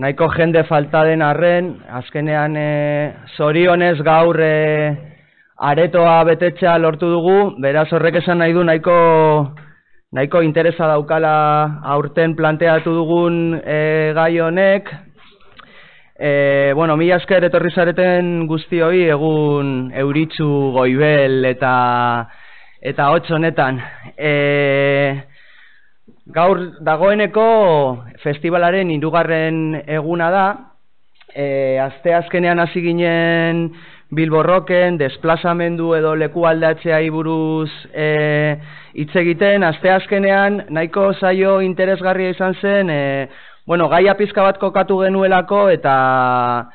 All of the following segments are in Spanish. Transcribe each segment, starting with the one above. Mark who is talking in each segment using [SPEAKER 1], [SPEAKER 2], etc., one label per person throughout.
[SPEAKER 1] Nahiko jende falta den arren, azkenean zorionez gaur aretoa betetzea lortu dugu, beraz horrek esan nahi du nahiko interesa daukala aurten planteatu dugun gai honek. Bueno, mila esker etorri zareten guztioi, egun euritsu, goibel eta hotz honetan. Gaur dagoeneko festivalaren 3. eguna da. Aste azkenean hasi ginen Bilbo Rocken, desplazamendu edo leku aldatzeari buruz hitz egiten. Aste azkenean nahiko saio interesgarria izan zen, gaia pizka bat kokatu genuelako eta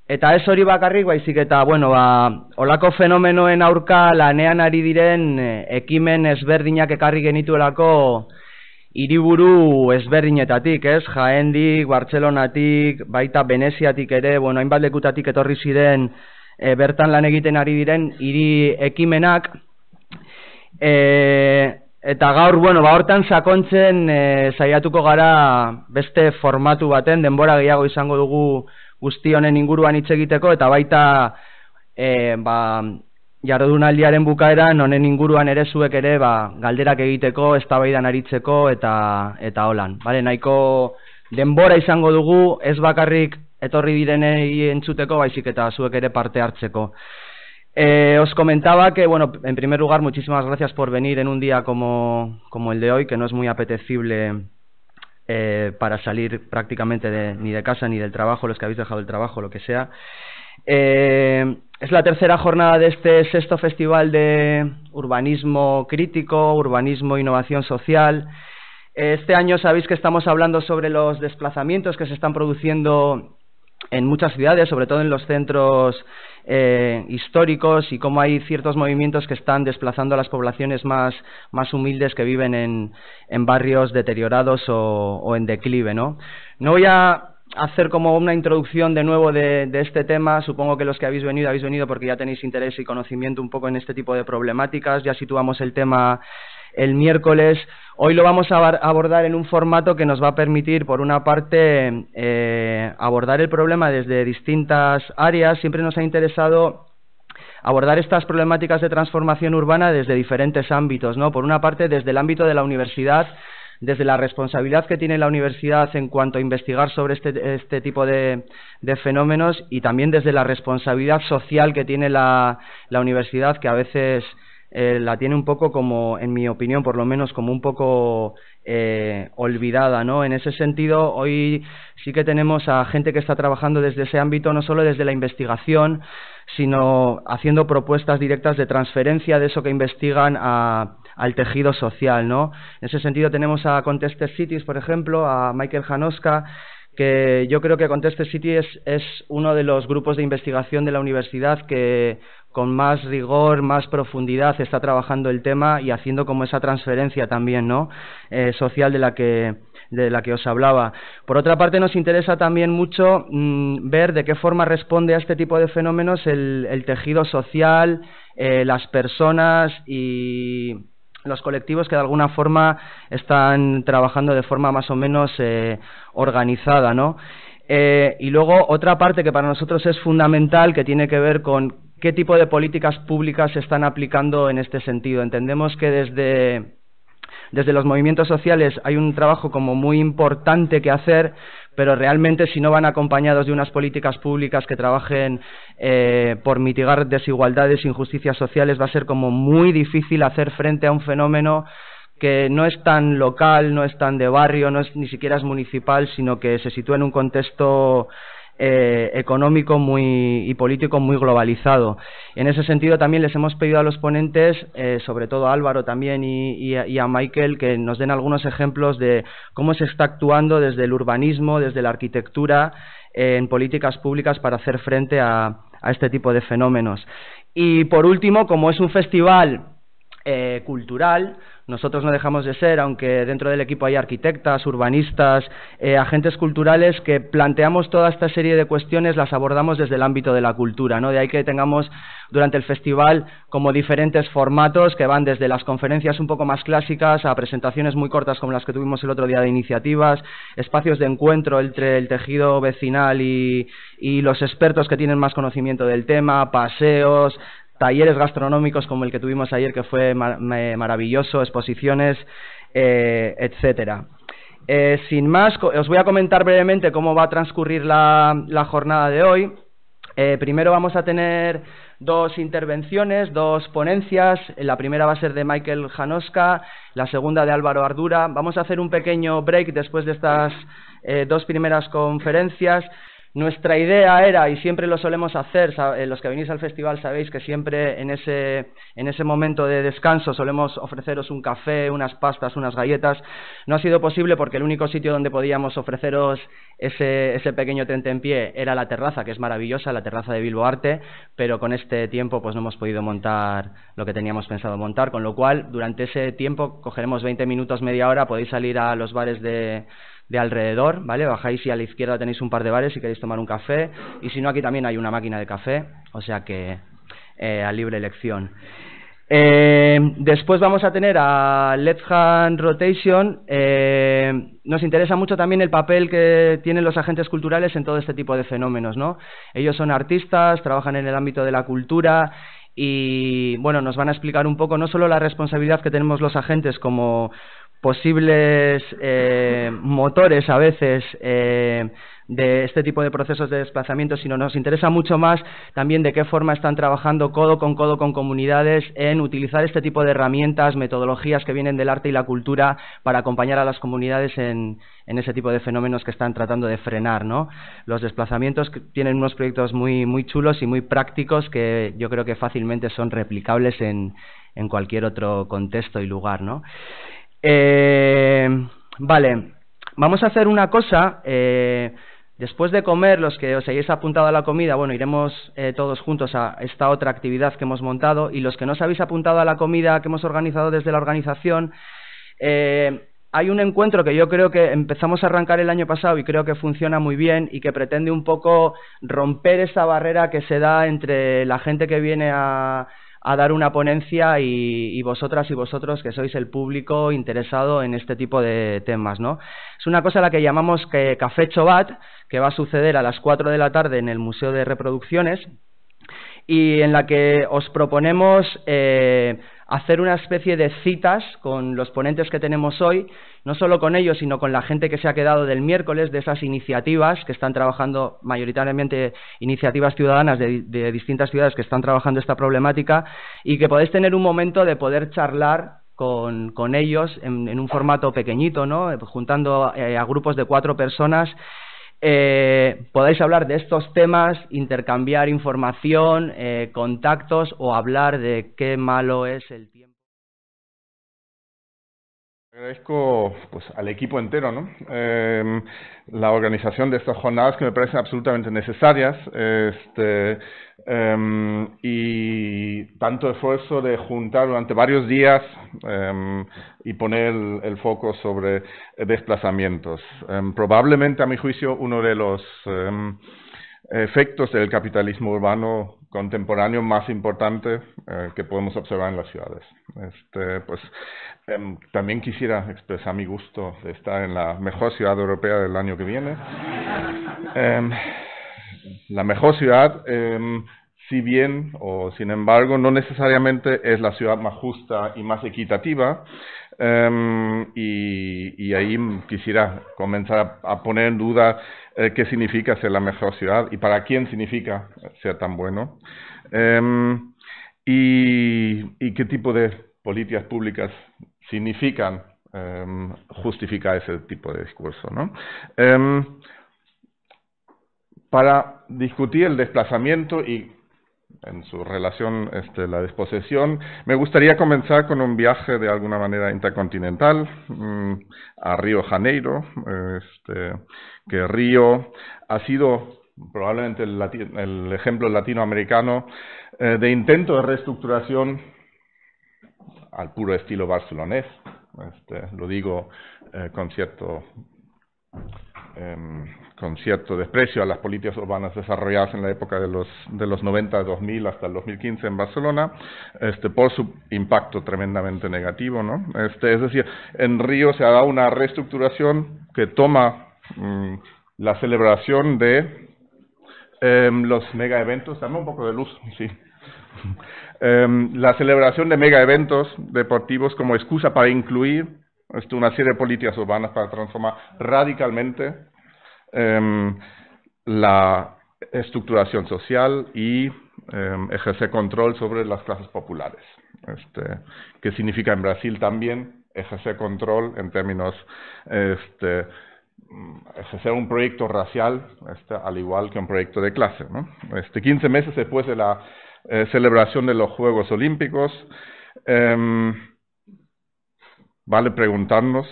[SPEAKER 1] ez hori bakarrik, baizik eta, olako fenomenoen aurka lanean ari diren ekimen ezberdinak ekarri genituelako hiriburu ezberdinetatik, ez? Jaendik, Bartzelonatik, baita Veneziatik ere, hainbat lekutatik etorri ziren bertan lan egiten ari diren hiri ekimenak. Eta gaur, hortan sakontzen saiatuko gara beste formatu baten, denbora gehiago izango dugu guzti honen inguruan hitz egiteko, eta baita jardunaldiaren bukaeran honen inguruan ere zuek ere galderak egiteko, eztabaidan aritzeko eta holan. Nahiko denbora izango dugu, ez bakarrik etorri direnei entzuteko, baizik eta zuek ere parte hartzeko. Os comentaba que, en primer lugar, muchísimas gracias por venir en un día como el de hoy, que no es muy apetecible para salir prácticamente ni de casa ni del trabajo, los que habéis dejado el trabajo, lo que sea. Es la 3ª jornada de este 6º Festival de Urbanismo Crítico, Urbanismo e Innovación Social. Este año sabéis que estamos hablando sobre los desplazamientos que se están produciendo en muchas ciudades, sobre todo en los centros históricos, y cómo hay ciertos movimientos que están desplazando a las poblaciones más humildes que viven en barrios deteriorados o en declive, ¿no? No voy a hacer como una introducción de nuevo de este tema. Supongo que los que habéis venido porque ya tenéis interés y conocimiento un poco en este tipo de problemáticas. Ya situamos el tema el miércoles. Hoy lo vamos a abordar en un formato que nos va a permitir, por una parte, abordar el problema desde distintas áreas. Siempre nos ha interesado abordar estas problemáticas de transformación urbana desde diferentes ámbitos, ¿no? Por una parte, desde el ámbito de la universidad, desde la responsabilidad que tiene la universidad en cuanto a investigar sobre este tipo de fenómenos, y también desde la responsabilidad social que tiene la universidad, que a veces la tiene un poco, como, en mi opinión, por lo menos, como un poco olvidada, ¿no? En ese sentido, hoy sí que tenemos a gente que está trabajando desde ese ámbito, no solo desde la investigación, sino haciendo propuestas directas de transferencia de eso que investigan al tejido social, ¿no? En ese sentido tenemos a Contested Cities, por ejemplo, a Michael Janoska, que yo creo que Contested Cities es uno de los grupos de investigación de la universidad que con más rigor, más profundidad está trabajando el tema y haciendo como esa transferencia también, ¿no? Social de la que os hablaba. Por otra parte, nos interesa también mucho ver de qué forma responde a este tipo de fenómenos el tejido social, las personas y los colectivos que de alguna forma están trabajando de forma más o menos organizada, ¿no? Y luego otra parte que para nosotros es fundamental, que tiene que ver con qué tipo de políticas públicas se están aplicando en este sentido. Entendemos que desde los movimientos sociales hay un trabajo como muy importante que hacer, pero realmente si no van acompañados de unas políticas públicas que trabajen por mitigar desigualdades e injusticias sociales, va a ser como muy difícil hacer frente a un fenómeno que no es tan local, no es tan de barrio, ni siquiera es municipal, sino que se sitúa en un contexto económico y político muy globalizado. En ese sentido también les hemos pedido a los ponentes, sobre todo a Álvaro también y a Michael, que nos den algunos ejemplos de cómo se está actuando desde el urbanismo, desde la arquitectura, en políticas públicas para hacer frente a este tipo de fenómenos. Y por último, como es un festival cultural, nosotros no dejamos de ser, aunque dentro del equipo hay arquitectas, urbanistas, agentes culturales, que planteamos toda esta serie de cuestiones, las abordamos desde el ámbito de la cultura, ¿no? De ahí que tengamos durante el festival como diferentes formatos que van desde las conferencias un poco más clásicas a presentaciones muy cortas como las que tuvimos el otro día de iniciativas, espacios de encuentro entre el tejido vecinal y los expertos que tienen más conocimiento del tema, paseos, talleres gastronómicos como el que tuvimos ayer, que fue maravilloso, exposiciones, etcétera. Sin más, os voy a comentar brevemente cómo va a transcurrir la jornada de hoy. Primero vamos a tener dos intervenciones, dos ponencias. La primera va a ser de Michael Janoska, la segunda de Álvaro Ardura. Vamos a hacer un pequeño break después de estas dos primeras conferencias. Nuestra idea era, y siempre lo solemos hacer, los que venís al festival sabéis que siempre en ese momento de descanso solemos ofreceros un café, unas pastas, unas galletas. No ha sido posible porque el único sitio donde podíamos ofreceros ese pequeño tentempié era la terraza, que es maravillosa, la terraza de Bilbo Arte, pero con este tiempo pues no hemos podido montar lo que teníamos pensado montar, con lo cual durante ese tiempo cogeremos 20 minutos, media hora, podéis salir a los bares de alrededor, ¿vale? Bajáis y a la izquierda tenéis un par de bares si queréis tomar un café, y si no, aquí también hay una máquina de café, o sea que a libre elección. Después vamos a tener a Left Hand Rotation. Nos interesa mucho también el papel que tienen los agentes culturales en todo este tipo de fenómenos, ¿no? Ellos son artistas, trabajan en el ámbito de la cultura y, bueno, nos van a explicar un poco no solo la responsabilidad que tenemos los agentes como posibles motores a veces de este tipo de procesos de desplazamiento, sino nos interesa mucho más también de qué forma están trabajando codo con comunidades en utilizar este tipo de herramientas, metodologías que vienen del arte y la cultura para acompañar a las comunidades en ese tipo de fenómenos que están tratando de frenar, ¿no? Los desplazamientos tienen unos proyectos muy chulos y muy prácticos que yo creo que fácilmente son replicables en cualquier otro contexto y lugar, ¿no? Vale, vamos a hacer una cosa. Después de comer, los que os hayáis apuntado a la comida, bueno, iremos todos juntos a esta otra actividad que hemos montado, y los que no os habéis apuntado a la comida que hemos organizado desde la organización, hay un encuentro que yo creo que empezamos a arrancar el año pasado y creo que funciona muy bien y que pretende un poco romper esa barrera que se da entre la gente que viene a dar una ponencia y vosotras y vosotros que sois el público interesado en este tipo de temas, ¿no? Es una cosa a la que llamamos Café Chobat, que va a suceder a las 4 de la tarde en el Museo de Reproducciones, y en la que os proponemos hacer una especie de citas con los ponentes que tenemos hoy, no solo con ellos, sino con la gente que se ha quedado del miércoles, de esas iniciativas que están trabajando, mayoritariamente iniciativas ciudadanas de distintas ciudades que están trabajando esta problemática, y que podéis tener un momento de poder charlar con ellos en un formato pequeñito, ¿no? Juntando a grupos de 4 personas. Podáis hablar de estos temas, intercambiar información, contactos, o hablar de qué malo es el tiempo.
[SPEAKER 2] Agradezco pues, al equipo entero, ¿no? La organización de estas jornadas que me parecen absolutamente necesarias, y tanto esfuerzo de juntar durante varios días y poner el foco sobre desplazamientos. Probablemente, a mi juicio, uno de los efectos del capitalismo urbano contemporáneo más importante que podemos observar en las ciudades. También quisiera expresar mi gusto de estar en la mejor ciudad europea del año que viene. La mejor ciudad, si bien o sin embargo, no necesariamente es la ciudad más justa y más equitativa, y ahí quisiera comenzar a poner en duda qué significa ser la mejor ciudad y para quién significa ser tan bueno, y qué tipo de políticas públicas significan justificar ese tipo de discurso, ¿no? Para discutir el desplazamiento y en su relación la disposición, me gustaría comenzar con un viaje de alguna manera intercontinental a Río de Janeiro, que Río ha sido probablemente el ejemplo latinoamericano de intento de reestructuración al puro estilo barcelonés. Lo digo con cierto desprecio a las políticas urbanas desarrolladas en la época de los 90, 2000 hasta el 2015 en Barcelona, por su impacto tremendamente negativo, ¿no? Es decir, en Río se ha dado una reestructuración que toma la celebración de los mega eventos. Dame un poco de luz, sí. La celebración de mega eventos deportivos como excusa para incluir una serie de políticas urbanas para transformar radicalmente la estructuración social y ejercer control sobre las clases populares, que significa en Brasil también ejercer control en términos, ejercer un proyecto racial, al igual que un proyecto de clase, ¿no? 15 meses después de la celebración de los Juegos Olímpicos, vale preguntarnos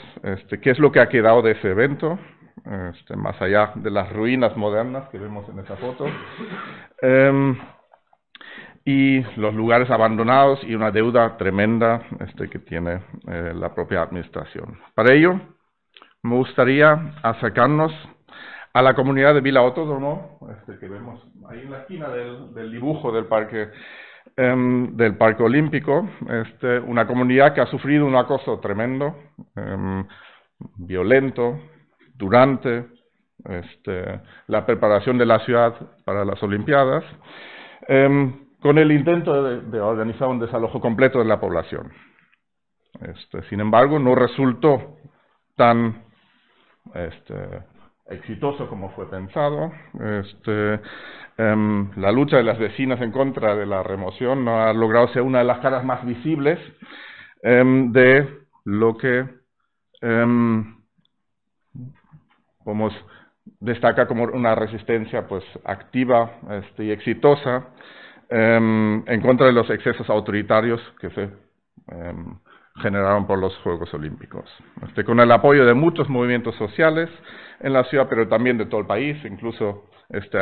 [SPEAKER 2] qué es lo que ha quedado de ese evento, más allá de las ruinas modernas que vemos en esa foto, y los lugares abandonados y una deuda tremenda que tiene la propia administración. Para ello, me gustaría acercarnos a la comunidad de Vila Autódromo, que vemos ahí en la esquina del dibujo del Parque Olímpico, una comunidad que ha sufrido un acoso tremendo, violento, durante la preparación de la ciudad para las Olimpiadas, con el intento de organizar un desalojo completo de la población. Sin embargo, no resultó tan exitoso como fue pensado. La lucha de las vecinas en contra de la remoción no ha logrado ser una de las caras más visibles de lo que podemos destacar como una resistencia pues activa y exitosa en contra de los excesos autoritarios que se generaron por los Juegos Olímpicos. Con el apoyo de muchos movimientos sociales en la ciudad, pero también de todo el país, incluso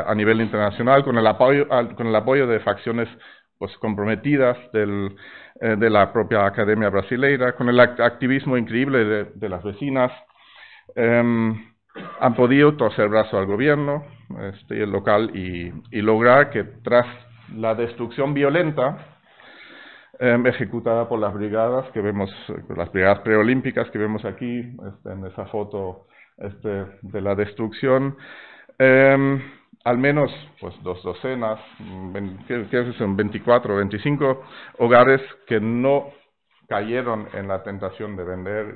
[SPEAKER 2] a nivel internacional, con el apoyo de facciones pues comprometidas de la propia Academia Brasileira, con el activismo increíble de las vecinas, han podido torcer brazo al gobierno el local y lograr que tras la destrucción violenta ejecutada por las brigadas que vemos, las brigadas preolímpicas que vemos aquí en esa foto de la destrucción, al menos pues 2 docenas, creo que son 24 o 25 hogares que no cayeron en la tentación de vender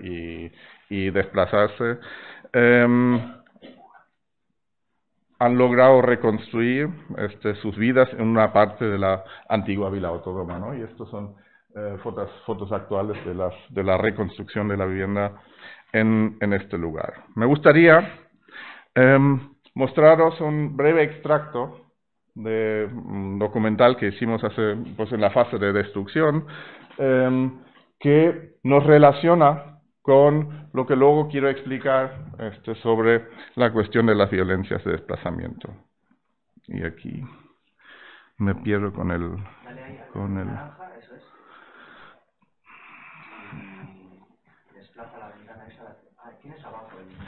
[SPEAKER 2] y desplazarse, han logrado reconstruir sus vidas en una parte de la antigua Vila Autódromo, ¿no? Y estos son fotos actuales de la reconstrucción de la vivienda en este lugar. Me gustaría mostraros un breve extracto de un documental que hicimos en la fase de destrucción, que nos relaciona con lo que luego quiero explicar sobre la cuestión de las violencias de desplazamiento. Y aquí me pierdo con el...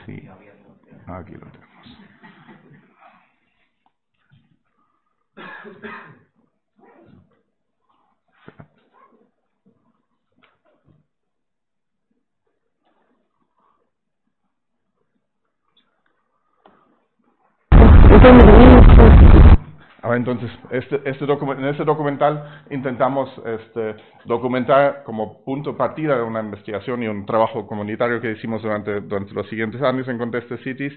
[SPEAKER 2] Sí, aquí lo tenemos. Entonces, en este documental intentamos documentar como punto de partida de una investigación y un trabajo comunitario que hicimos durante los siguientes años en Contested Cities,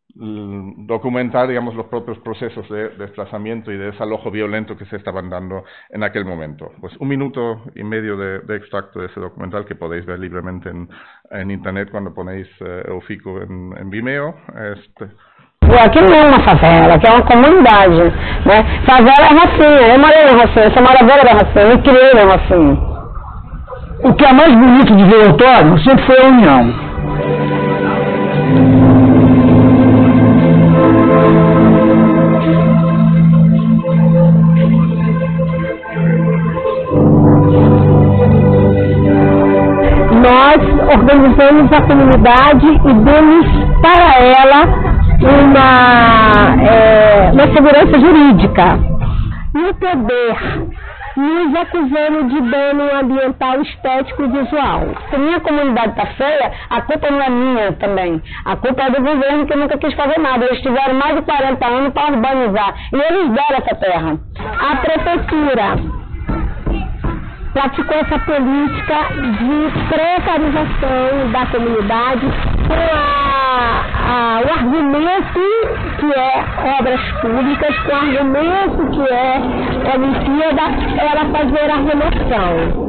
[SPEAKER 2] documentar, digamos, los propios procesos de desplazamiento y de desalojo violento que se estaban dando en aquel momento. Pues 1 minuto y medio de extracto de ese documental que podéis ver libremente en internet cuando ponéis Eufiko en Vimeo.
[SPEAKER 3] Aqui não é uma favela, aqui é uma comunidade, né? Favela é Rocinha, eu morei na Rocinha, sou moradora da Rocinha, me criei na Rocinha.
[SPEAKER 4] O que é mais bonito de Vila Autódromo sempre foi a união.
[SPEAKER 3] Nós organizamos a comunidade e demos para ela uma segurança jurídica. E o poder nos acusando de dano ambiental, estético e visual. Se minha comunidade está feia, a culpa não é minha também. A culpa é do governo que nunca quis fazer nada. Eles tiveram mais de 40 anos para urbanizar. E eles deram essa terra. A prefeitura praticou essa política de precarização da comunidade com o argumento que é obras públicas, com o argumento que é Olimpíada, era fazer a remoção.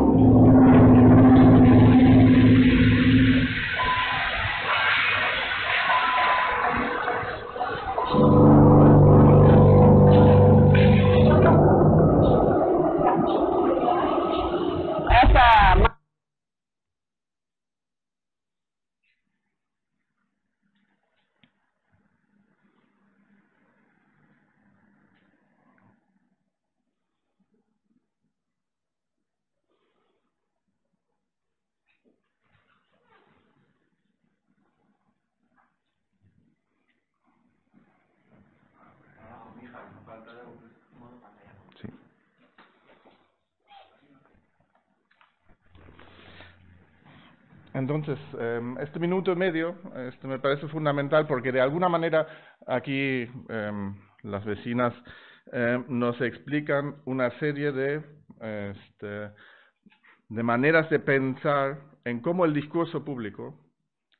[SPEAKER 2] Sí. Entonces, este minuto y medio me parece fundamental porque de alguna manera aquí las vecinas nos explican una serie de maneras de pensar en cómo el discurso público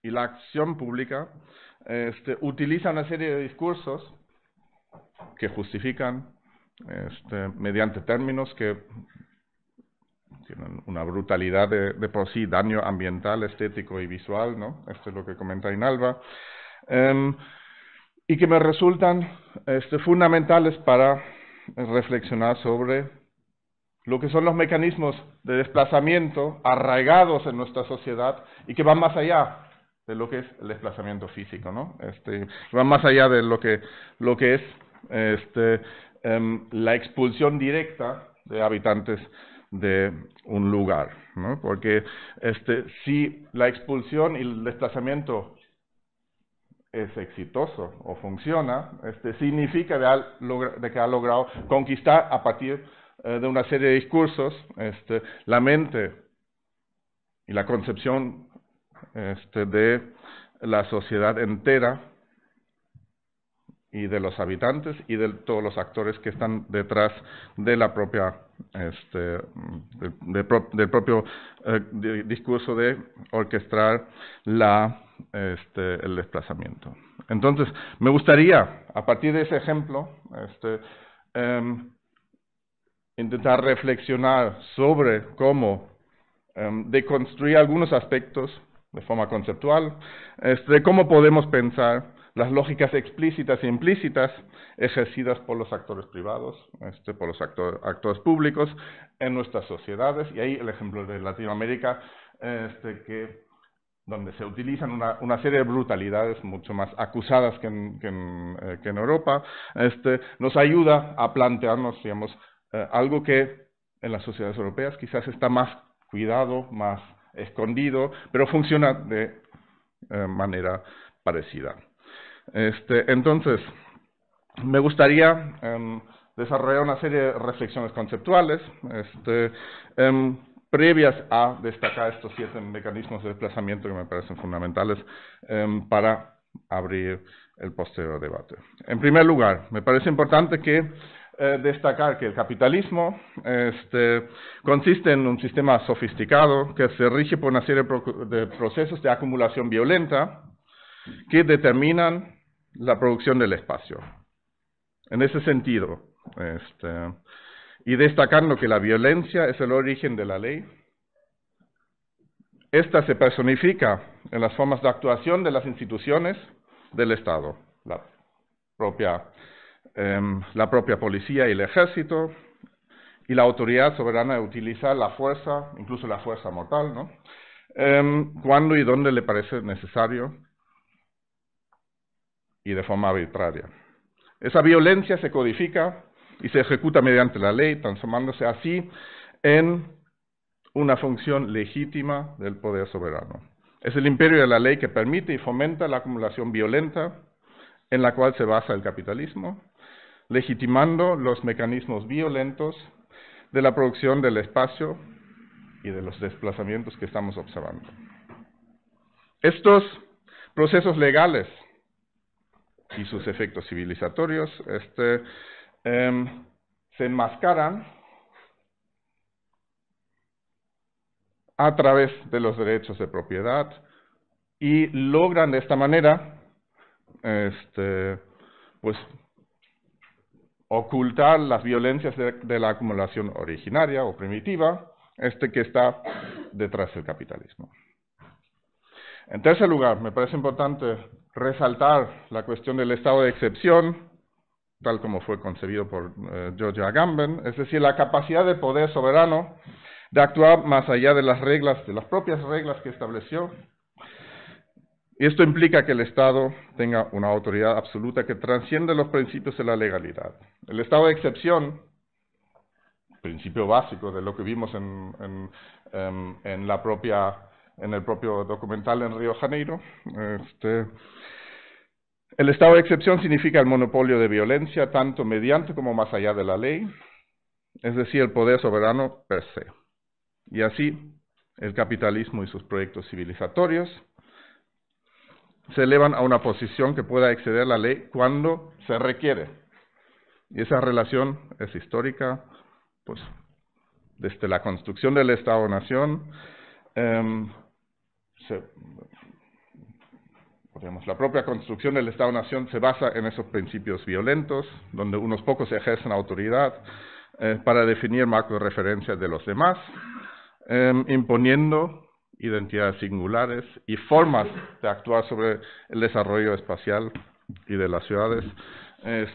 [SPEAKER 2] y la acción pública utiliza una serie de discursos que justifican mediante términos que tienen una brutalidad de por sí, daño ambiental, estético y visual, ¿no? Esto es lo que comenta Inalva, y que me resultan fundamentales para reflexionar sobre lo que son los mecanismos de desplazamiento arraigados en nuestra sociedad y que van más allá de lo que es el desplazamiento físico, ¿no? Van más allá de lo que es la expulsión directa de habitantes de un lugar, ¿no? Porque si la expulsión y el desplazamiento es exitoso o funciona, significa de que ha logrado conquistar a partir de una serie de discursos la mente y la concepción de la sociedad entera y de los habitantes y de todos los actores que están detrás de la propia del propio discurso de orquestar el desplazamiento. Entonces, me gustaría, a partir de ese ejemplo, intentar reflexionar sobre cómo deconstruir algunos aspectos de forma conceptual, de cómo podemos pensar las lógicas explícitas e implícitas ejercidas por los actores privados, por los actores públicos en nuestras sociedades, y ahí el ejemplo de Latinoamérica, donde se utilizan una serie de brutalidades mucho más acusadas que en Europa, nos ayuda a plantearnos, digamos, algo que en las sociedades europeas quizás está más cuidado, más escondido, pero funciona de manera parecida. Entonces, me gustaría desarrollar una serie de reflexiones conceptuales previas a destacar estos 7 mecanismos de desplazamiento que me parecen fundamentales para abrir el posterior debate. En primer lugar, me parece importante destacar que el capitalismo consiste en un sistema sofisticado que se rige por una serie de procesos de acumulación violenta que determinan la producción del espacio. En ese sentido, y destacando que la violencia es el origen de la ley, esta se personifica en las formas de actuación de las instituciones del Estado, la propia policía y el ejército, y la autoridad soberana de utilizar la fuerza, incluso la fuerza mortal, ¿no? Cuando y donde le parece necesario y de forma arbitraria. Esa violencia se codifica y se ejecuta mediante la ley, transformándose así en una función legítima del poder soberano. Es el imperio de la ley que permite y fomenta la acumulación violenta en la cual se basa el capitalismo, legitimando los mecanismos violentos de la producción del espacio y de los desplazamientos que estamos observando. Estos procesos legales y sus efectos civilizatorios se enmascaran a través de los derechos de propiedad y logran de esta manera pues ocultar las violencias de la acumulación originaria o primitiva que está detrás del capitalismo. En tercer lugar, me parece importante resaltar la cuestión del estado de excepción, tal como fue concebido por George Agamben, es decir, la capacidad del poder soberano de actuar más allá de las reglas, de las propias reglas que estableció. Y esto implica que el Estado tenga una autoridad absoluta que transciende los principios de la legalidad. El estado de excepción, principio básico de lo que vimos en el propio documental en Río de Janeiro, el estado de excepción significa el monopolio de violencia, tanto mediante como más allá de la ley, es decir, el poder soberano per se. Y así, el capitalismo y sus proyectos civilizatorios se elevan a una posición que pueda exceder la ley cuando se requiere. Y esa relación es histórica, pues, desde la construcción del Estado-Nación, la propia construcción del Estado-Nación se basa en esos principios violentos, donde unos pocos ejercen autoridad para definir marcos de referencia de los demás, imponiendo identidades singulares y formas de actuar sobre el desarrollo espacial y de las ciudades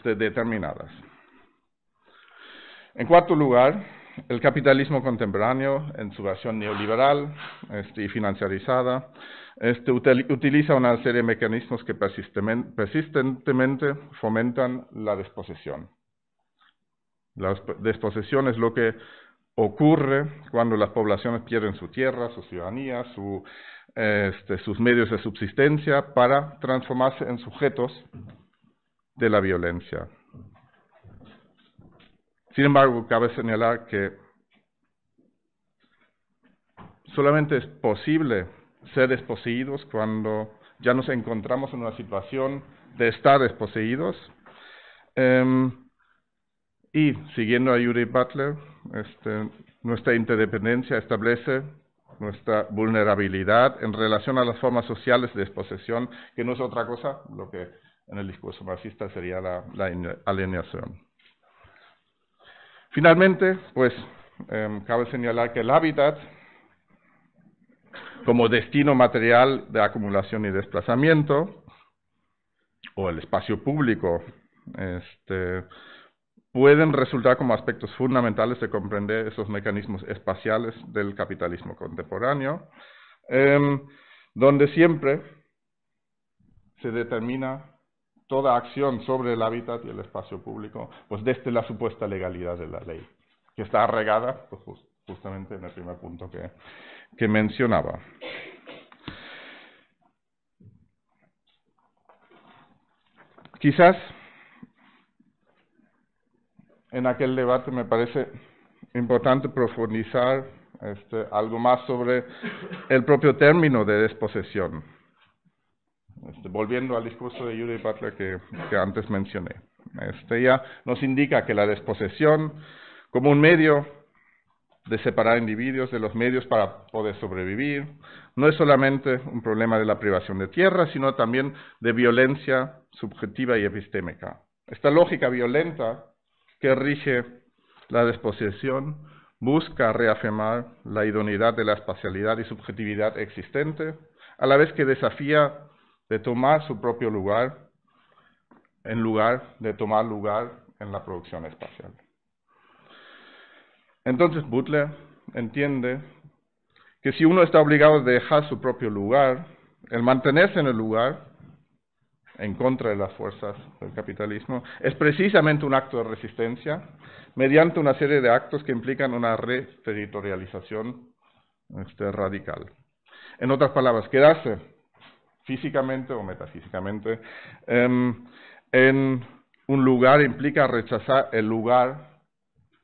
[SPEAKER 2] determinadas. En cuarto lugar, el capitalismo contemporáneo, en su versión neoliberal y financiarizada, utiliza una serie de mecanismos que persistentemente fomentan la desposesión. La desposesión es lo que ocurre cuando las poblaciones pierden su tierra, su ciudadanía, sus medios de subsistencia para transformarse en sujetos de la violencia. Sin embargo, cabe señalar que solamente es posible ser desposeídos cuando ya nos encontramos en una situación de estar desposeídos. Y siguiendo a Judith Butler, nuestra interdependencia establece nuestra vulnerabilidad en relación a las formas sociales de desposesión, que no es otra cosa lo que en el discurso marxista sería la alienación. Finalmente, pues, cabe señalar que el hábitat, como destino material de acumulación y desplazamiento, o el espacio público, pueden resultar como aspectos fundamentales de comprender esos mecanismos espaciales del capitalismo contemporáneo, donde siempre se determina toda acción sobre el hábitat y el espacio público, pues desde la supuesta legalidad de la ley, que está arraigada pues, justamente en el primer punto que mencionaba. Quizás en aquel debate me parece importante profundizar algo más sobre el propio término de desposesión. Volviendo al discurso de Judith Butler que antes mencioné. Ella nos indica que la desposesión, como un medio de separar individuos de los medios para poder sobrevivir, no es solamente un problema de la privación de tierra, sino también de violencia subjetiva y epistémica. Esta lógica violenta que rige la desposesión busca reafirmar la idoneidad de la espacialidad y subjetividad existente, a la vez que desafía de tomar su propio lugar en lugar de tomar lugar en la producción espacial. Entonces Butler entiende que si uno está obligado a dejar su propio lugar, el mantenerse en el lugar, en contra de las fuerzas del capitalismo, es precisamente un acto de resistencia mediante una serie de actos que implican una reterritorialización radical. En otras palabras, quedarse físicamente o metafísicamente en un lugar implica rechazar el lugar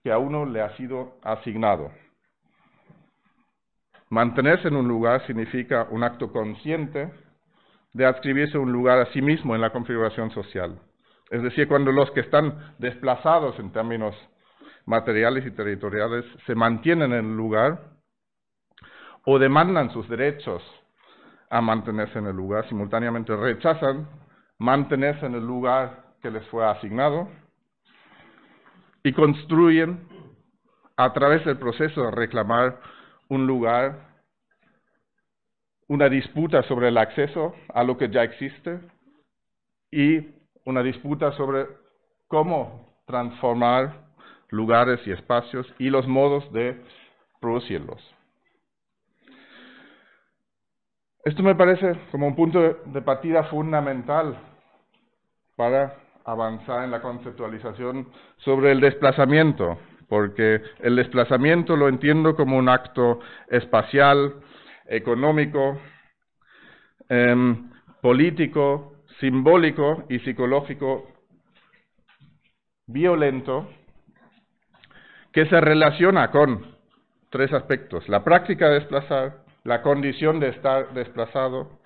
[SPEAKER 2] que a uno le ha sido asignado. Mantenerse en un lugar significa un acto consciente de adscribirse un lugar a sí mismo en la configuración social. Es decir, cuando los que están desplazados en términos materiales y territoriales se mantienen en el lugar o demandan sus derechos a mantenerse en el lugar, simultáneamente rechazan mantenerse en el lugar que les fue asignado y construyen a través del proceso de reclamar un lugar, una disputa sobre el acceso a lo que ya existe y una disputa sobre cómo transformar lugares y espacios y los modos de producirlos. Esto me parece como un punto de partida fundamental para avanzar en la conceptualización sobre el desplazamiento, porque el desplazamiento lo entiendo como un acto espacial, económico, político, simbólico y psicológico violento que se relaciona con tres aspectos: la práctica de desplazar, la condición de estar desplazado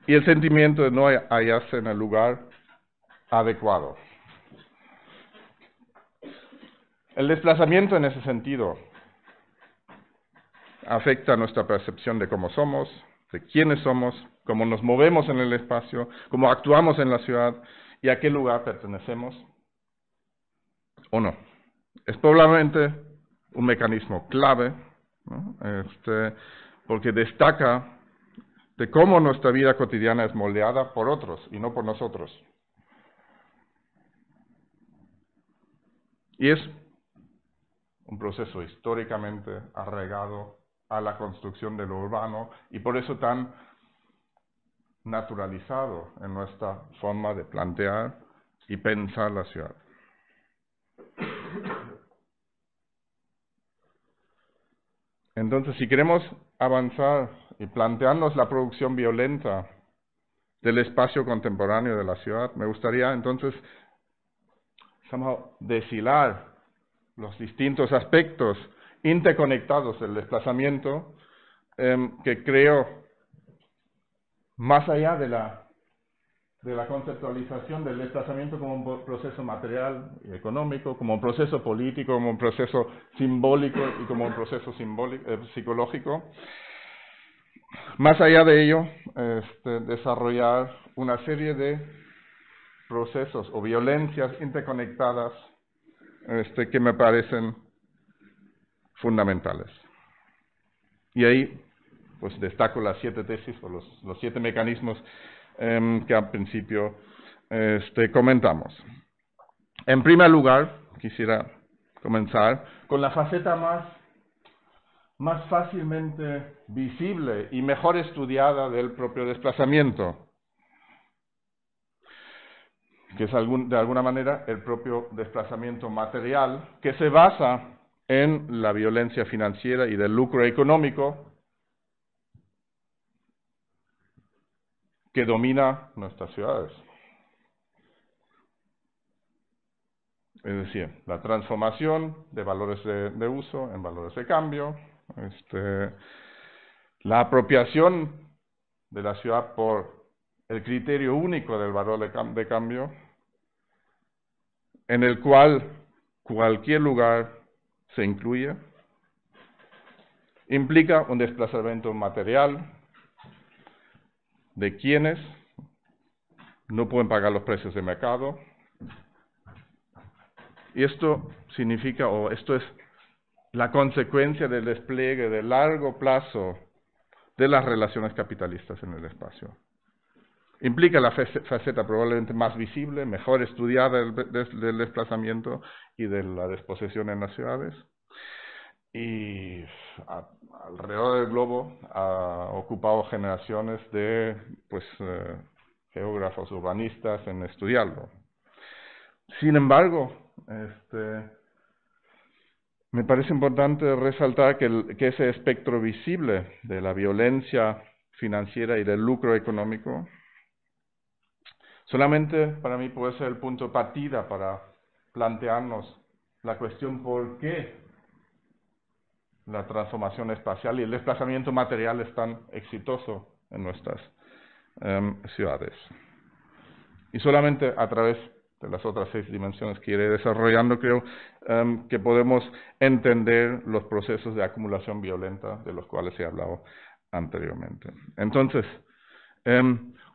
[SPEAKER 2] y el sentimiento de no hallarse en el lugar adecuado. El desplazamiento en ese sentido afecta nuestra percepción de cómo somos, de quiénes somos, cómo nos movemos en el espacio, cómo actuamos en la ciudad y a qué lugar pertenecemos o no. Es probablemente un mecanismo clave, ¿no? Porque destaca de cómo nuestra vida cotidiana es moldeada por otros y no por nosotros. Y es un proceso históricamente arraigado a la construcción de lo urbano y por eso tan naturalizado en nuestra forma de plantear y pensar la ciudad. Entonces, si queremos avanzar y plantearnos la producción violenta del espacio contemporáneo de la ciudad, me gustaría entonces deshilar los distintos aspectos interconectados del desplazamiento que creo, más allá de la conceptualización del desplazamiento como un proceso material y económico, como un proceso político, como un proceso simbólico y como un proceso psicológico. Más allá de ello, desarrollar una serie de procesos o violencias interconectadas que me parecen fundamentales. Y ahí pues destaco las 7 tesis o los 7 mecanismos que al principio comentamos. En primer lugar, quisiera comenzar con la faceta más fácilmente visible y mejor estudiada del propio desplazamiento, que es de alguna manera el propio desplazamiento material, que se basa en la violencia financiera y del lucro económico que domina nuestras ciudades. Es decir, la transformación de valores de uso en valores de cambio, la apropiación de la ciudad por el criterio único del valor de cambio, en el cual cualquier lugar se incluye, implica un desplazamiento material de quienes no pueden pagar los precios de mercado. Y esto significa, o esto es la consecuencia del despliegue de largo plazo de las relaciones capitalistas en el espacio. Implica la faceta probablemente más visible, mejor estudiada del desplazamiento y de la desposesión en las ciudades. Y alrededor del globo ha ocupado generaciones de geógrafos urbanistas en estudiarlo. Sin embargo, Me parece importante resaltar que ese espectro visible de la violencia financiera y del lucro económico solamente para mí puede ser el punto de partida para plantearnos la cuestión por qué la transformación espacial y el desplazamiento material es tan exitoso en nuestras ciudades. Y solamente a través de las otras 6 dimensiones que iré desarrollando, creo que podemos entender los procesos de acumulación violenta de los cuales he hablado anteriormente. Entonces,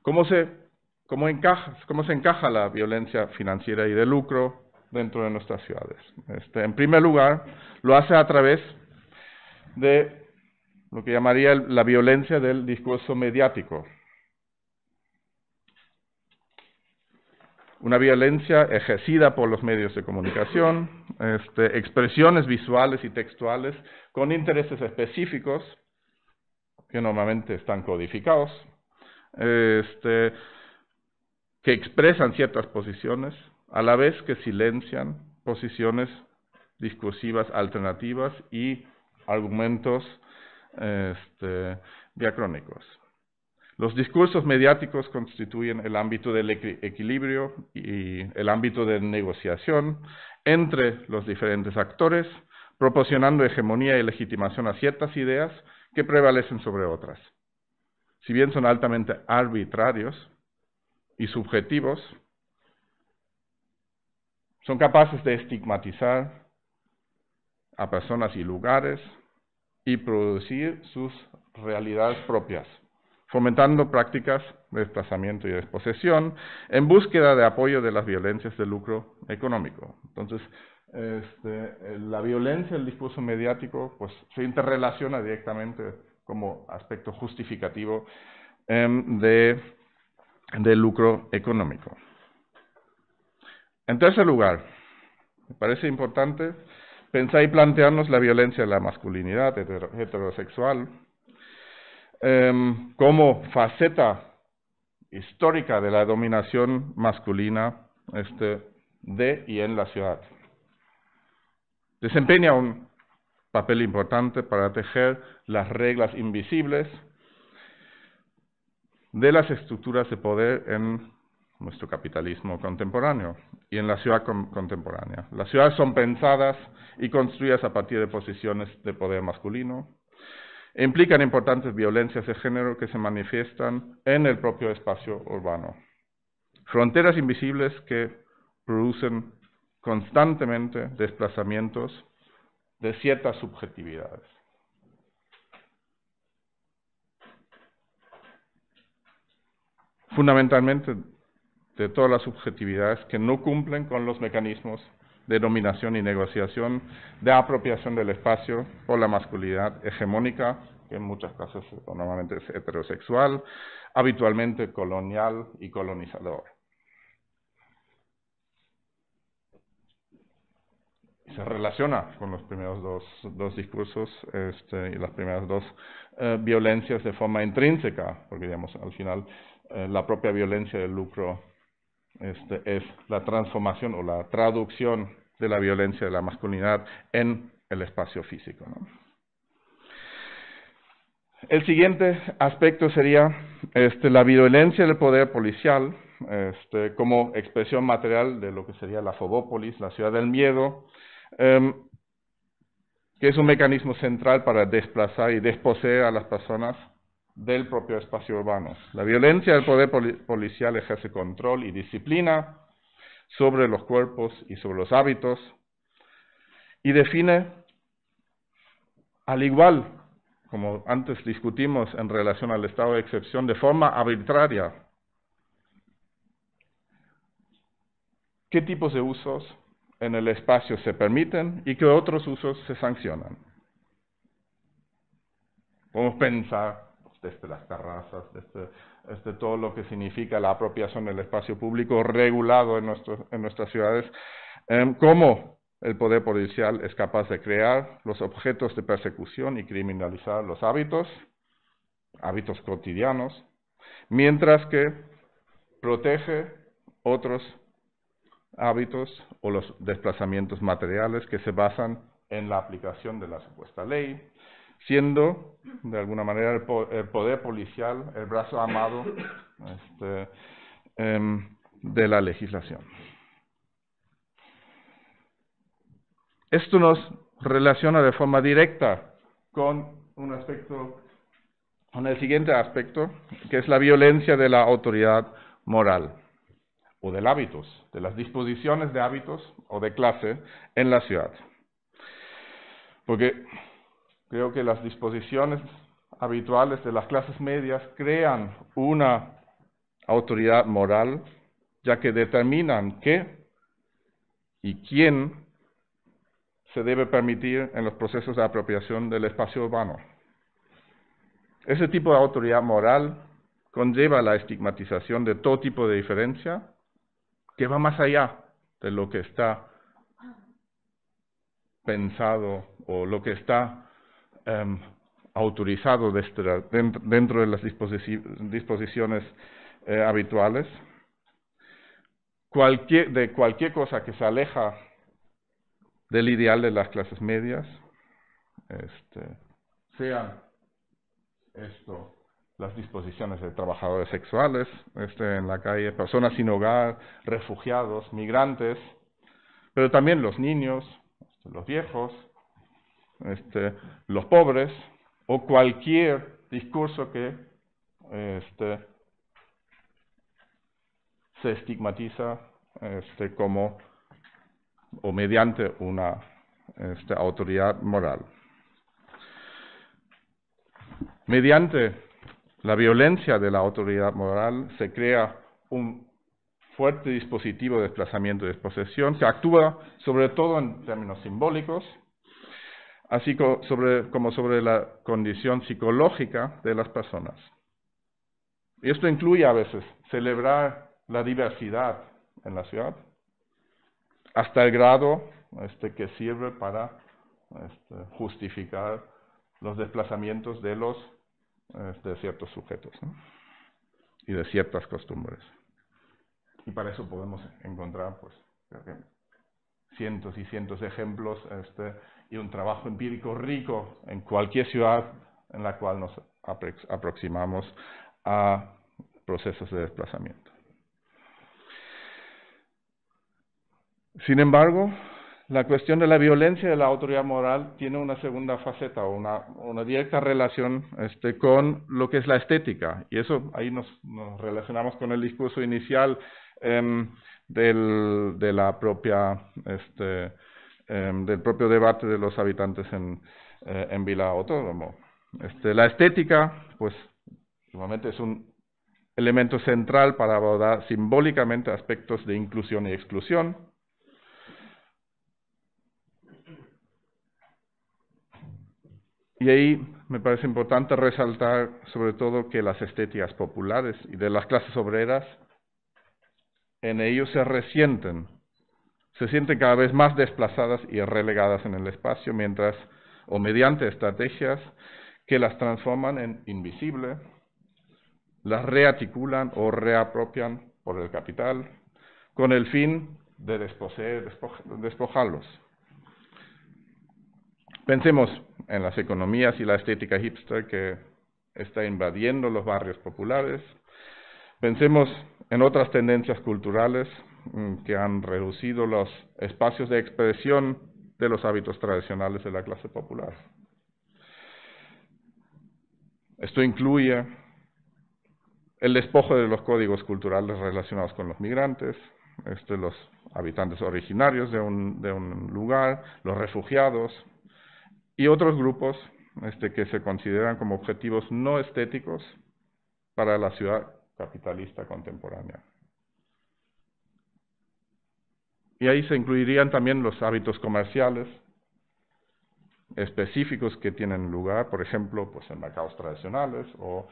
[SPEAKER 2] ¿cómo se encaja la violencia financiera y de lucro dentro de nuestras ciudades? En primer lugar, lo hace a través de lo que llamaría la violencia del discurso mediático. Una violencia ejercida por los medios de comunicación, expresiones visuales y textuales con intereses específicos que normalmente están codificados, que expresan ciertas posiciones, a la vez que silencian posiciones discursivas alternativas y argumentos diacrónicos. Los discursos mediáticos constituyen el ámbito del equilibrio y el ámbito de negociación entre los diferentes actores, proporcionando hegemonía y legitimación a ciertas ideas que prevalecen sobre otras. Si bien son altamente arbitrarios y subjetivos, son capaces de estigmatizar a personas y lugares y producir sus realidades propias, fomentando prácticas de desplazamiento y desposesión en búsqueda de apoyo de las violencias de lucro económico. Entonces, la violencia del discurso mediático pues, se interrelaciona directamente como aspecto justificativo del lucro económico. En tercer lugar, me parece importante pensar y plantearnos la violencia de la masculinidad heterosexual como faceta histórica de la dominación masculina de y en la ciudad. Desempeña un papel importante para tejer las reglas invisibles de las estructuras de poder en nuestro capitalismo contemporáneo y en la ciudad contemporánea. Las ciudades son pensadas y construidas a partir de posiciones de poder masculino, e implican importantes violencias de género que se manifiestan en el propio espacio urbano. Fronteras invisibles que producen constantemente desplazamientos de ciertas subjetividades. Fundamentalmente de todas las subjetividades que no cumplen con los mecanismos de dominación y negociación, de apropiación del espacio por la masculinidad hegemónica, que en muchos casos normalmente es heterosexual, habitualmente colonial y colonizador. Se relaciona con los primeros dos discursos y las primeras dos violencias de forma intrínseca, porque digamos, al final la propia violencia del lucro es la transformación o la traducción de la violencia de la masculinidad en el espacio físico, ¿no? El siguiente aspecto sería la violencia del poder policial como expresión material de lo que sería la Fobópolis, la ciudad del miedo, que es un mecanismo central para desplazar y desposeer a las personas del propio espacio urbano. La violencia del poder policial ejerce control y disciplina sobre los cuerpos y sobre los hábitos y define, al igual como antes discutimos en relación al estado de excepción, de forma arbitraria, qué tipos de usos en el espacio se permiten y qué otros usos se sancionan. Podemos pensar desde las terrazas, desde todo lo que significa la apropiación del espacio público regulado en nuestras ciudades, cómo el poder policial es capaz de crear los objetos de persecución y criminalizar los hábitos cotidianos, mientras que protege otros hábitos o los desplazamientos materiales que se basan en la aplicación de la supuesta ley, siendo, de alguna manera, el poder policial el brazo armado de la legislación. Esto nos relaciona de forma directa con el siguiente aspecto, que es la violencia de la autoridad moral, o del hábitos, de las disposiciones de hábitos o de clase en la ciudad. Porque creo que las disposiciones habituales de las clases medias crean una autoridad moral, ya que determinan qué y quién se debe permitir en los procesos de apropiación del espacio urbano. Ese tipo de autoridad moral conlleva la estigmatización de todo tipo de diferencia que va más allá de lo que está pensado o lo que está autorizado dentro de las disposiciones habituales. De cualquier cosa que se aleja del ideal de las clases medias, sean las disposiciones de trabajadores sexuales en la calle, personas sin hogar, refugiados, migrantes, pero también los niños, los viejos, los pobres, o cualquier discurso que se estigmatiza como o mediante una autoridad moral. Mediante la violencia de la autoridad moral se crea un fuerte dispositivo de desplazamiento y desposesión que actúa sobre todo en términos simbólicos, así como sobre la condición psicológica de las personas. Y esto incluye a veces celebrar la diversidad en la ciudad, hasta el grado que sirve para justificar los desplazamientos de ciertos sujetos, ¿no? Y de ciertas costumbres. Y para eso podemos encontrar, pues, creo que cientos y cientos de ejemplos y un trabajo empírico rico en cualquier ciudad en la cual nos aproximamos a procesos de desplazamiento. Sin embargo, la cuestión de la violencia de la autoridad moral tiene una segunda faceta o una directa relación con lo que es la estética. Y eso ahí nos relacionamos con el discurso inicial del propio debate de los habitantes en Vila Autódromo. La estética, pues, normalmente es un elemento central para abordar simbólicamente aspectos de inclusión y exclusión. Y ahí me parece importante resaltar sobre todo que las estéticas populares y de las clases obreras en ellos se sienten cada vez más desplazadas y relegadas en el espacio, mediante estrategias que las transforman en invisible, las rearticulan o reapropian por el capital, con el fin de despojarlos. Pensemos en las economías y la estética hipster que está invadiendo los barrios populares. Pensemos en otras tendencias culturales que han reducido los espacios de expresión de los hábitos tradicionales de la clase popular. Esto incluye el despojo de los códigos culturales relacionados con los migrantes, los habitantes originarios de un lugar, los refugiados y otros grupos que se consideran como objetivos no estéticos para la ciudad capitalista contemporánea. Y ahí se incluirían también los hábitos comerciales específicos que tienen lugar, por ejemplo, pues en mercados tradicionales o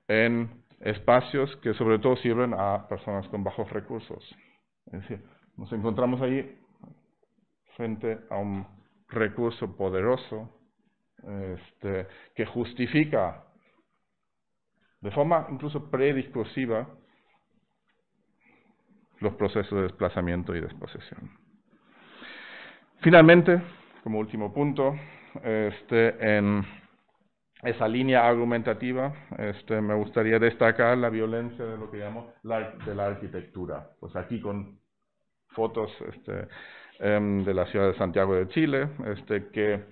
[SPEAKER 2] en espacios que sobre todo sirven a personas con bajos recursos. Es decir, nos encontramos ahí frente a un recurso poderoso que justifica de forma incluso prediscursiva los procesos de desplazamiento y desposesión. Finalmente, como último punto, en esa línea argumentativa, me gustaría destacar la violencia de lo que llamo de la arquitectura. Pues aquí con fotos de la ciudad de Santiago de Chile, que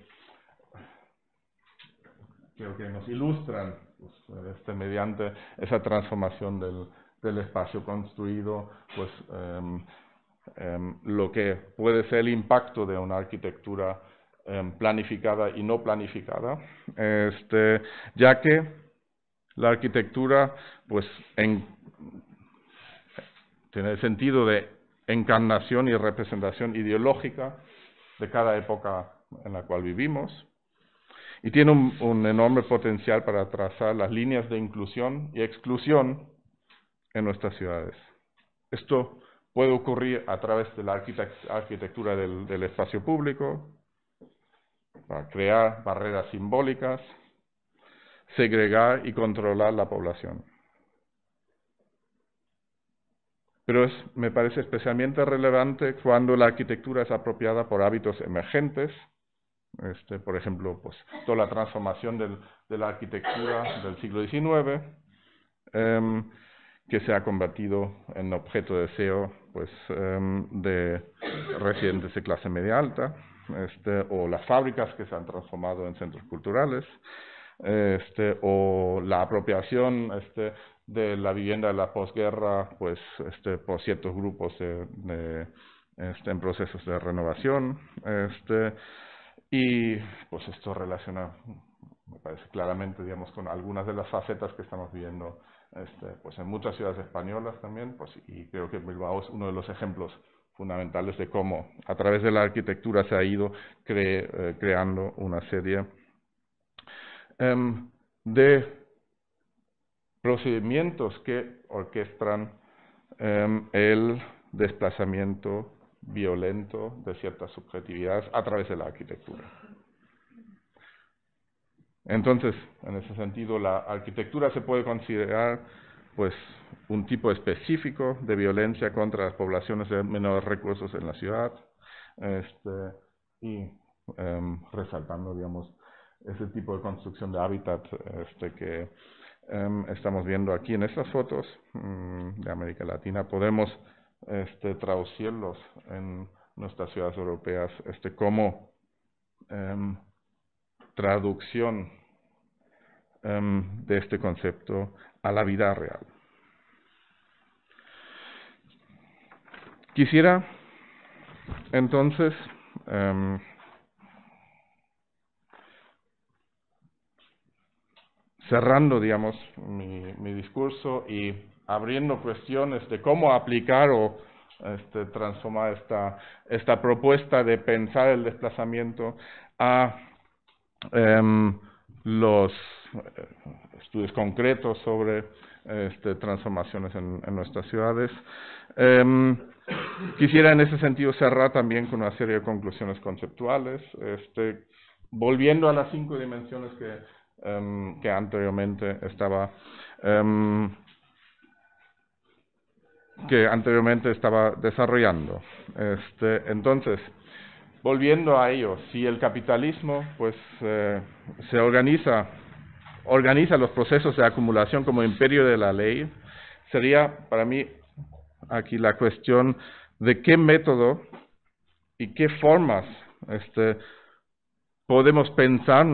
[SPEAKER 2] creo que nos ilustran pues, mediante esa transformación del espacio construido, pues lo que puede ser el impacto de una arquitectura planificada y no planificada, ya que la arquitectura pues tiene el sentido de encarnación y representación ideológica de cada época en la cual vivimos, y tiene un enorme potencial para trazar las líneas de inclusión y exclusión en nuestras ciudades. Esto puede ocurrir a través de la arquitectura del espacio público, para crear barreras simbólicas, segregar y controlar la población. Pero me parece especialmente relevante cuando la arquitectura es apropiada por hábitos emergentes, por ejemplo, pues, toda la transformación de la arquitectura del siglo XIX, que se ha convertido en objeto de deseo pues, de residentes de clase media alta, o las fábricas que se han transformado en centros culturales, o la apropiación de la vivienda de la posguerra pues, por ciertos grupos en procesos de renovación, y pues esto relaciona, me parece claramente, digamos, con algunas de las facetas que estamos viendo pues en muchas ciudades españolas también, pues, y creo que Bilbao es uno de los ejemplos fundamentales de cómo a través de la arquitectura se ha ido creando una serie de procedimientos que orquestan el desplazamiento violento de ciertas subjetividades a través de la arquitectura. Entonces, en ese sentido, la arquitectura se puede considerar pues, un tipo específico de violencia contra las poblaciones de menores recursos en la ciudad, y resaltando, digamos, ese tipo de construcción de hábitat que estamos viendo aquí en estas fotos de América Latina. Podemos traducirlos en nuestras ciudades europeas como traducción de este concepto a la vida real. Quisiera entonces cerrando, digamos, mi discurso y abriendo cuestiones de cómo aplicar o transformar esta propuesta de pensar el desplazamiento a los estudios concretos sobre transformaciones en nuestras ciudades. Quisiera en ese sentido cerrar también con una serie de conclusiones conceptuales, volviendo a las 5 dimensiones que anteriormente estaba desarrollando. Entonces, volviendo a ello, si el capitalismo pues se organiza los procesos de acumulación como imperio de la ley, sería para mí aquí la cuestión de qué método y qué formas podemos pensar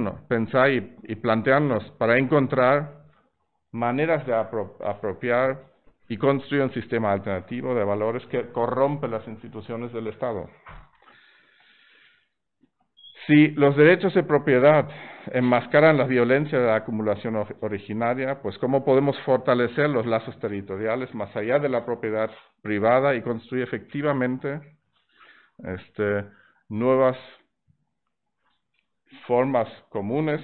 [SPEAKER 2] y plantearnos para encontrar maneras de apropiar y construir un sistema alternativo de valores que corrompe las instituciones del Estado. Si los derechos de propiedad enmascaran la violencia de la acumulación originaria, pues ¿cómo podemos fortalecer los lazos territoriales más allá de la propiedad privada y construir efectivamente nuevas formas comunes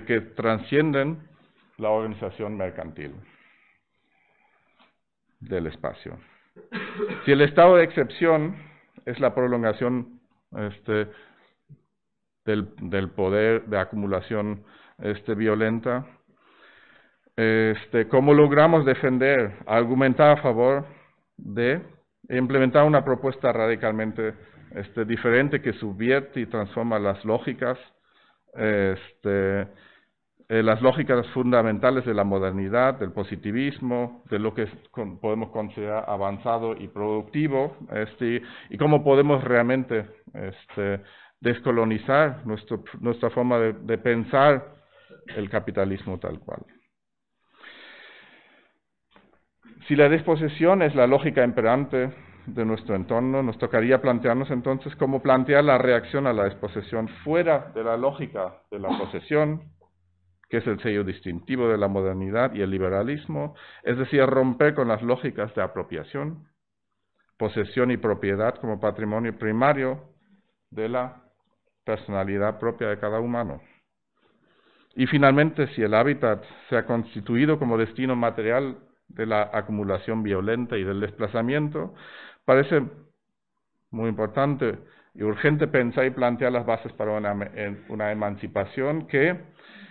[SPEAKER 2] que trascienden la organización mercantil del espacio? Si el estado de excepción es la prolongación del poder de acumulación violenta, ¿cómo logramos argumentar a favor de implementar una propuesta radicalmente diferente que subvierte y transforma las lógicas fundamentales de la modernidad, del positivismo, de lo que podemos considerar avanzado y productivo, y cómo podemos realmente descolonizar nuestra forma de pensar el capitalismo tal cual. Si la desposesión es la lógica imperante de nuestro entorno, nos tocaría plantearnos entonces cómo plantear la reacción a la desposesión fuera de la lógica de la posesión, que es el sello distintivo de la modernidad y el liberalismo, es decir, romper con las lógicas de apropiación, posesión y propiedad como patrimonio primario de la personalidad propia de cada humano. Y finalmente, si el hábitat se ha constituido como destino material de la acumulación violenta y del desplazamiento, parece muy importante y urgente pensar y plantear las bases para una emancipación que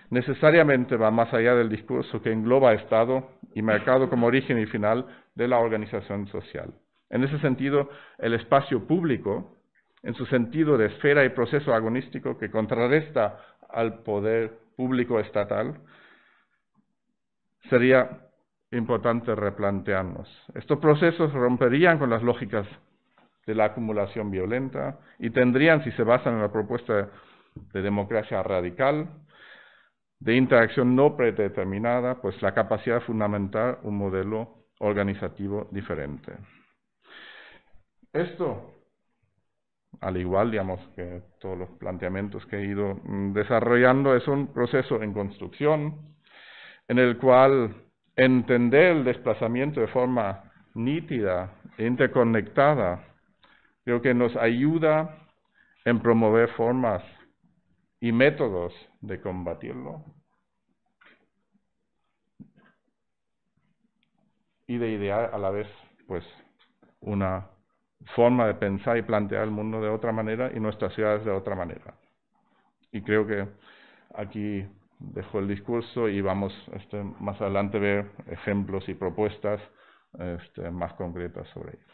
[SPEAKER 2] necesariamente va más allá del discurso que engloba Estado y mercado como origen y final de la organización social. En ese sentido, el espacio público, en su sentido de esfera y proceso agonístico que contrarresta al poder público estatal, sería importante replantearnos. Estos procesos romperían con las lógicas de la acumulación violenta y tendrían, si se basan en la propuesta de democracia radical, de interacción no predeterminada, pues la capacidad de fundamentar un modelo organizativo diferente. Esto, al igual, digamos, que todos los planteamientos que he ido desarrollando, es un proceso en construcción en el cual entender el desplazamiento de forma nítida e interconectada creo que nos ayuda en promover formas y métodos de combatirlo y de idear a la vez pues una forma de pensar y plantear el mundo de otra manera y nuestras ciudades de otra manera. Y creo que aquí dejo el discurso y vamos más adelante a ver ejemplos y propuestas más concretas sobre ello.